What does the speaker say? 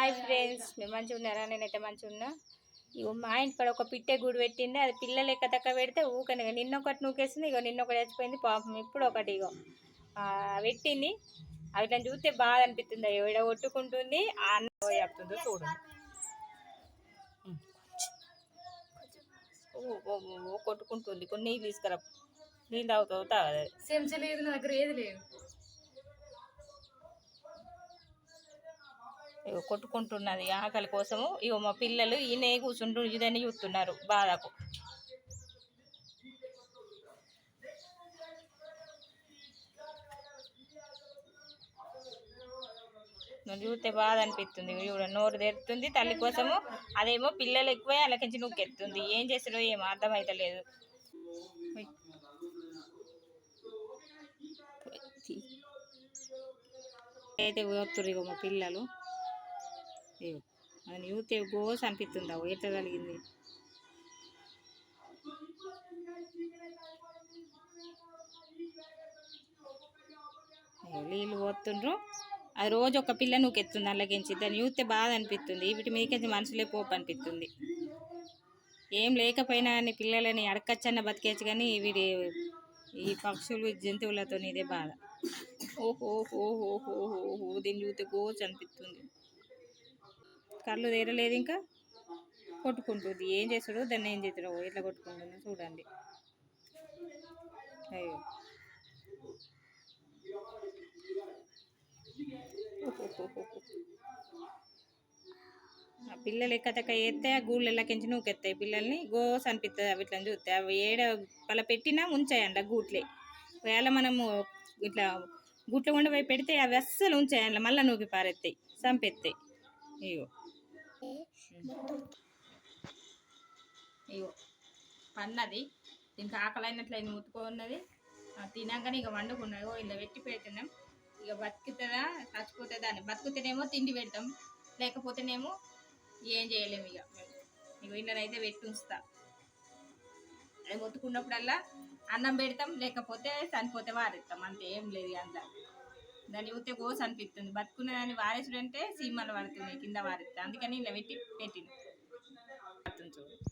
Hi friends, మీరు మంచిగా ఉన్నారా? నేనైతే మంచిగా ఉన్నా. ఇగో మా ఇంటికాడ ఒక పిట్టే గూడు పెట్టింది. అది పిల్లలు ఎక్క తక్క పెడితే ఊకని నిన్నొకటి నూకేసింది. ఇగో నిన్నొకటి చచ్చిపోయింది పాపం. ఇప్పుడు ఒకటి ఇగో పెట్టింది. అవి ఇట్లా చూస్తే బాగా అనిపిస్తుంది. అయ్యో ఇడ కొట్టుకుంటుంది. ఆ అన్న చెప్తుందో చూడండి. కొట్టుకుంటుంది. కొన్ని నీళ్ళు తీసుకురా. నీళ్ళు తాగుతావు తాగదు. చెంచా లేదు నా దగ్గర, ఏది లేదు. ఇగో కొట్టుకుంటున్నది ఆకలి కోసము. ఇగో మా పిల్లలు ఈయనే కూర్చుంటూ ఇదని చూస్తున్నారు బాధకు. చూస్తే బాధ అనిపిస్తుంది. ఇవిడ నోరు తెరుతుంది తల్లి కోసము. అదేమో పిల్లలు ఎక్కువే అలకించి నూకెత్తుంది. ఏం చేస్తాడో ఏమో అర్థమైతలేదు. అయితే పోతుర్రు ఇగో మా పిల్లలు. ఇగో అది యూతే గోస్ అనిపిస్తుంది. అవు ఎట్లా కలిగింది. నీళ్ళు పోతుండ్రు. అది రోజు ఒక పిల్ల నూకెత్తుంది అల్లగించి. దాన్ని చూస్తే బాధ అనిపిస్తుంది. వీటి మీదకి మనుషులే పోపు అనిపిస్తుంది. ఏం లేకపోయినా కానీ పిల్లలని అడకచ్చన్న బతికేచ్చు, కానీ వీడి ఈ పక్షులు జంతువులతో ఇదే బాధ. ఓహో దీన్ని చూస్తే గోచు అనిపిస్తుంది. కళ్ళు తీరలేదు ఇంకా కొట్టుకుంటుంది. ఏం చేస్తాడో దాన్ని ఏం చేస్తాడో ఎట్లా కొట్టుకుంటుందో చూడండి. అయ్యో పిల్లలు ఎక్కతక్క వేస్తే ఆ గూళ్ళెళ్ళకించి నూకెత్తాయి పిల్లల్ని. గోస్ అనిపిస్తుంది అవి ఇట్లా చూస్తే. అవి ఏడ వాళ్ళ పెట్టినా ఉంచాయండి గూట్లే. వేళ మనము ఇట్లా గుట్ల ఉండి పోయి పెడితే అవి అస్సలు ఉంచాయండి. మళ్ళీ నూకి పారెత్తాయి, చంపెత్తాయి. ఇగో ఇగో పన్నది. దీనికి ఆకలి అయినట్లయింది, ముట్టుకున్నది. తినాకనే ఇక వండుకున్నది. ఇలా పెట్టి పెడుతున్నాం. ఇక బతుకుతుందా చచ్చిపోతుందా అని. బతుకుతేనేమో తిండి పెడతాం, లేకపోతేనేమో ఏం చేయలేము. ఇక ఇళ్ళనైతే పెట్టి ఉంచుతా. అది మొత్తుకున్నప్పుడల్లా అన్నం పెడతాం, లేకపోతే చనిపోతే వారేస్తాం. అంతే, ఏం లేదు అందులో. దాన్ని ఊతే కోసి అనిపిస్తుంది. బతుకున్న దాన్ని వారేసుడు అంటే సీమలు పడుతున్నాయి కింద వారేస్తా. అందుకని ఇలా పెట్టింది చూడు.